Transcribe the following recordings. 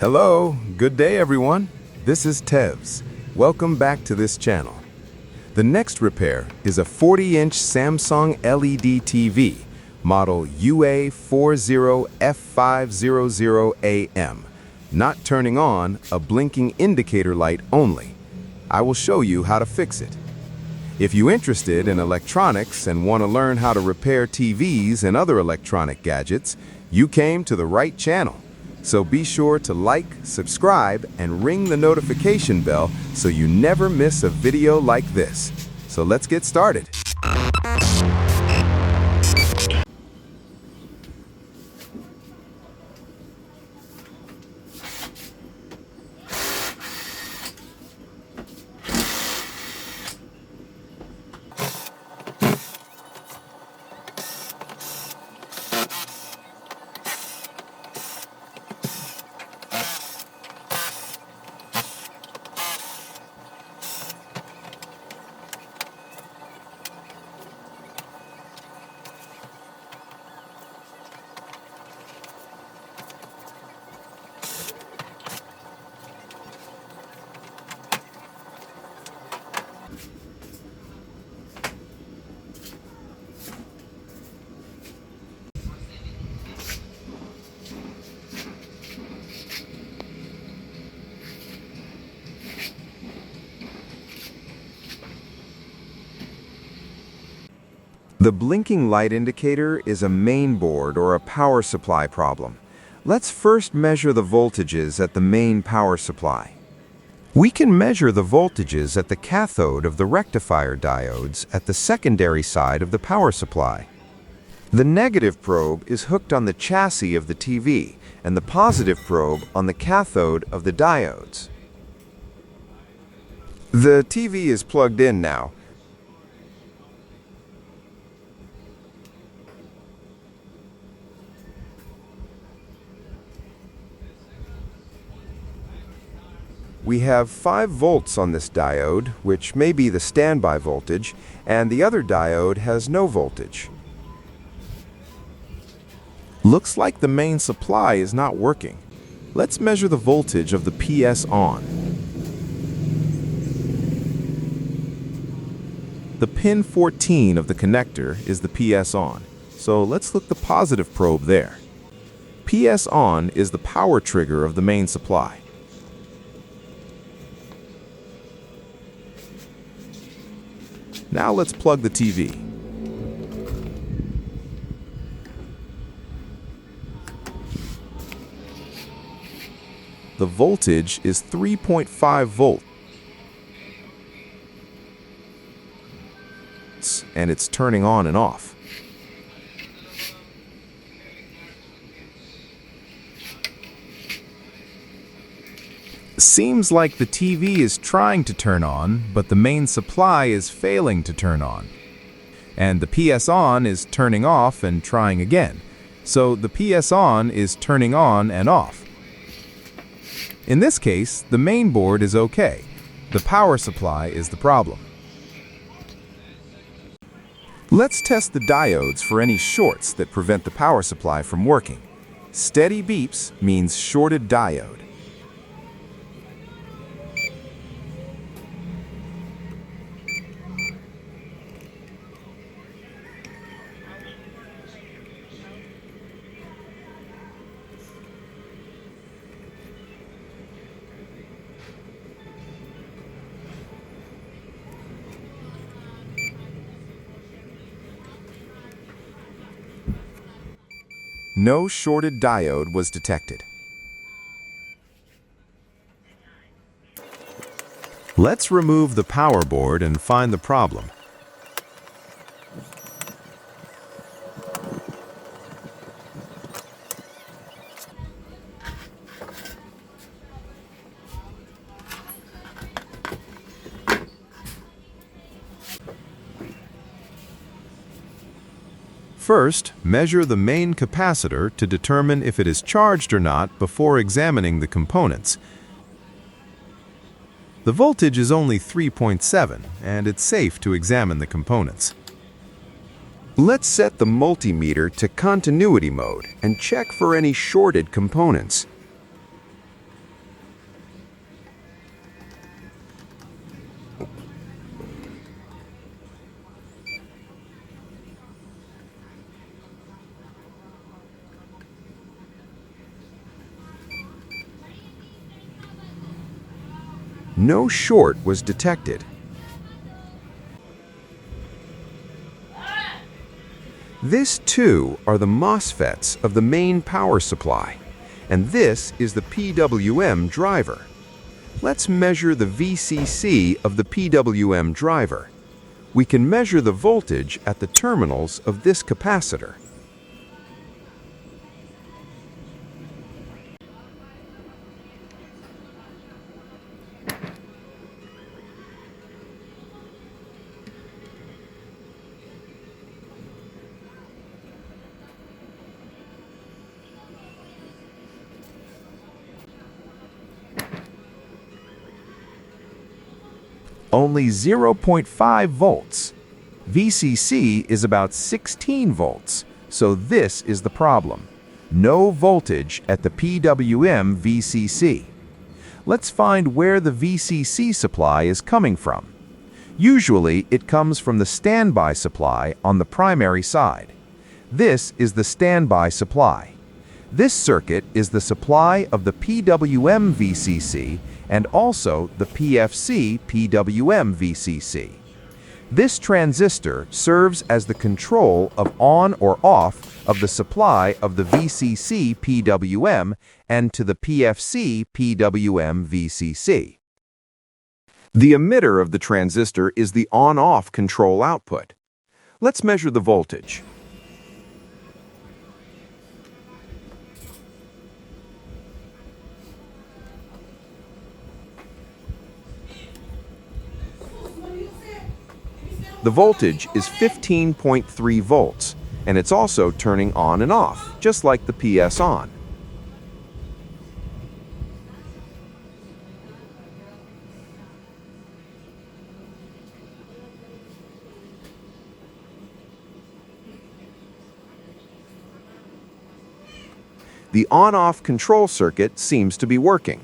Hello, good day everyone. This is Tevz. Welcome back to this channel. The next repair is a 40-inch Samsung LED TV, model UA4F5000AM, not turning on, a blinking indicator light only. I will show you how to fix it. If you're interested in electronics and want to learn how to repair TVs and other electronic gadgets, you came to the right channel. So be sure to like, subscribe, and ring the notification bell so you never miss a video like this. So let's get started. The blinking light indicator is a mainboard or a power supply problem. Let's first measure the voltages at the main power supply. We can measure the voltages at the cathode of the rectifier diodes at the secondary side of the power supply. The negative probe is hooked on the chassis of the TV and the positive probe on the cathode of the diodes. The TV is plugged in now. We have 5 volts on this diode, which may be the standby voltage, and the other diode has no voltage. Looks like the main supply is not working. Let's measure the voltage of the PS on. The pin 14 of the connector is the PS on, so let's look the positive probe there. PS on is the power trigger of the main supply. Now let's plug the TV. The voltage is 3.5 volts, and it's turning on and off. Seems like the TV is trying to turn on, but the main supply is failing to turn on. And the PS on is turning off and trying again. So the PS on is turning on and off. In this case, the main board is okay. The power supply is the problem. Let's test the diodes for any shorts that prevent the power supply from working. Steady beeps means shorted diode. No shorted diode was detected. Let's remove the power board and find the problem. First, measure the main capacitor to determine if it is charged or not before examining the components. The voltage is only 3.7, and it's safe to examine the components. Let's set the multimeter to continuity mode and check for any shorted components. No short was detected. This, too, are the MOSFETs of the main power supply, and this is the PWM driver. Let's measure the VCC of the PWM driver. We can measure the voltage at the terminals of this capacitor. Only 0.5 volts. VCC is about 16 volts, so this is the problem. No voltage at the PWM VCC. Let's find where the VCC supply is coming from. Usually, it comes from the standby supply on the primary side. This is the standby supply. This circuit is the supply of the PWM VCC and also the PFC PWM VCC. This transistor serves as the control of on or off of the supply of the VCC PWM and to the PFC PWM VCC. The emitter of the transistor is the on-off control output. Let's measure the voltage. The voltage is 15.3 volts, and it's also turning on and off, just like the PS on. The on-off control circuit seems to be working.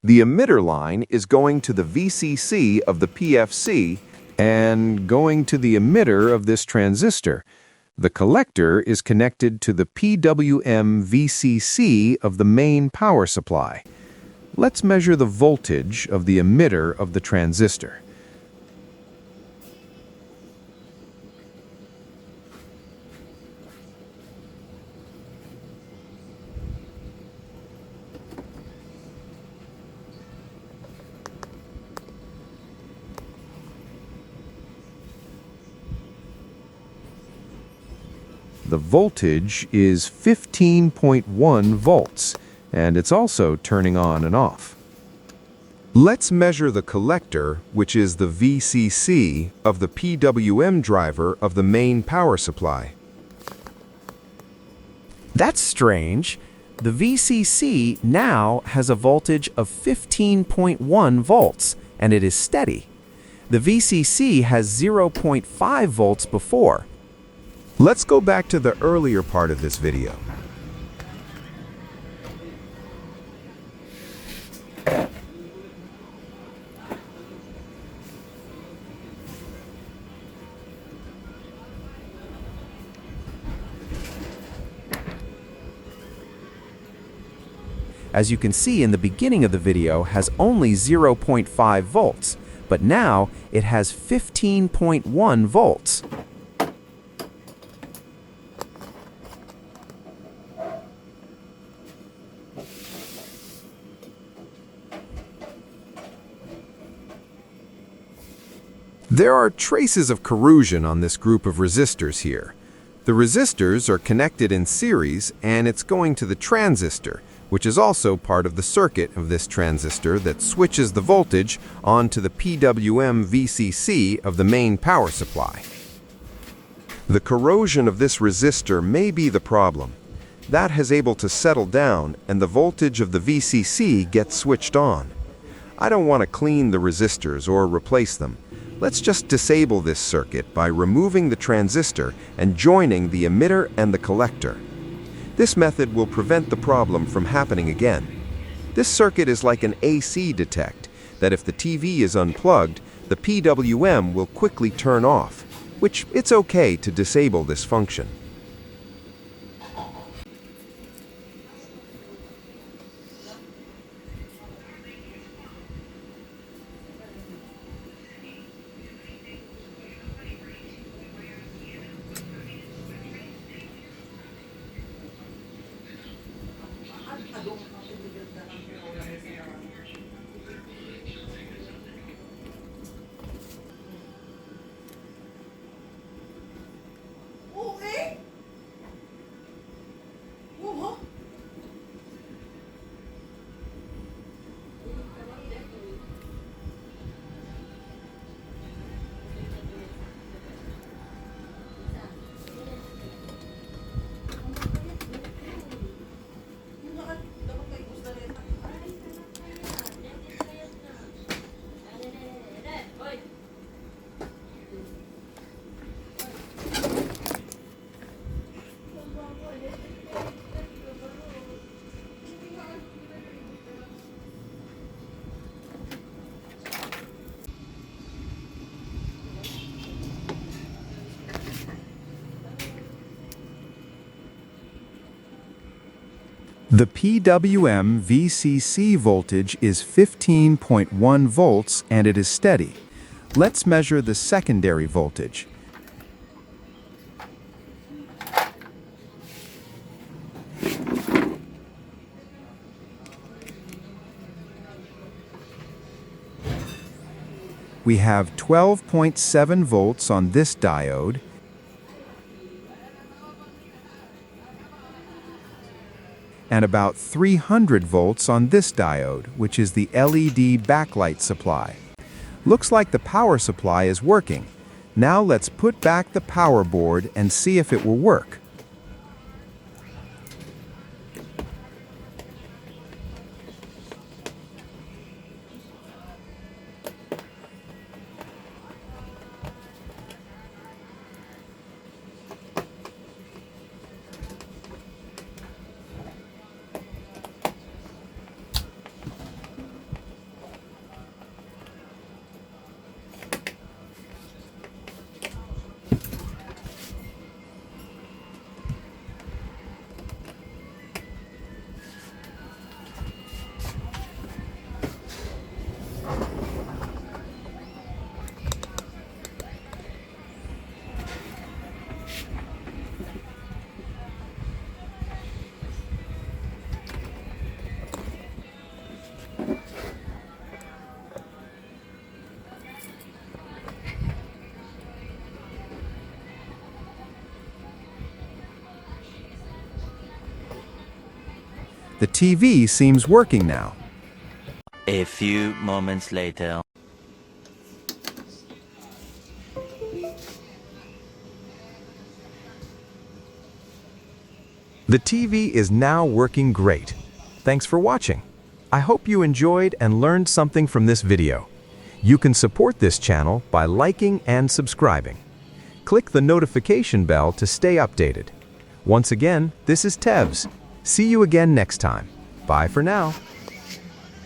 The emitter line is going to the VCC of the PFC and going to the emitter of this transistor. The collector is connected to the PWM VCC of the main power supply. Let's measure the voltage of the emitter of the transistor. The voltage is 15.1 volts, and it's also turning on and off. Let's measure the collector, which is the VCC of the PWM driver of the main power supply. That's strange. The VCC now has a voltage of 15.1 volts, and it is steady. The VCC has 0.5 volts before. Let's go back to the earlier part of this video. As you can see in the beginning of the video, has only 0.5 volts, but now it has 15.1 volts. There are traces of corrosion on this group of resistors here. The resistors are connected in series, and it's going to the transistor, which is also part of the circuit of this transistor that switches the voltage onto the PWM VCC of the main power supply. The corrosion of this resistor may be the problem. That has able to settle down, and the voltage of the VCC gets switched on. I don't want to clean the resistors or replace them. Let's just disable this circuit by removing the transistor and joining the emitter and the collector. This method will prevent the problem from happening again. This circuit is like an AC detect, that if the TV is unplugged, the PWM will quickly turn off. which it's okay to disable this function. The PWM VCC voltage is 15.1 volts and it is steady. Let's measure the secondary voltage. We have 12.7 volts on this diode and about 300 volts on this diode, which is the LED backlight supply. Looks like the power supply is working. Now let's put back the power board and see if it will work. The TV seems working now. A few moments later. The TV is now working great. Thanks for watching. I hope you enjoyed and learned something from this video. You can support this channel by liking and subscribing. Click the notification bell to stay updated. Once again, this is Tevz. See you again next time. Bye for now.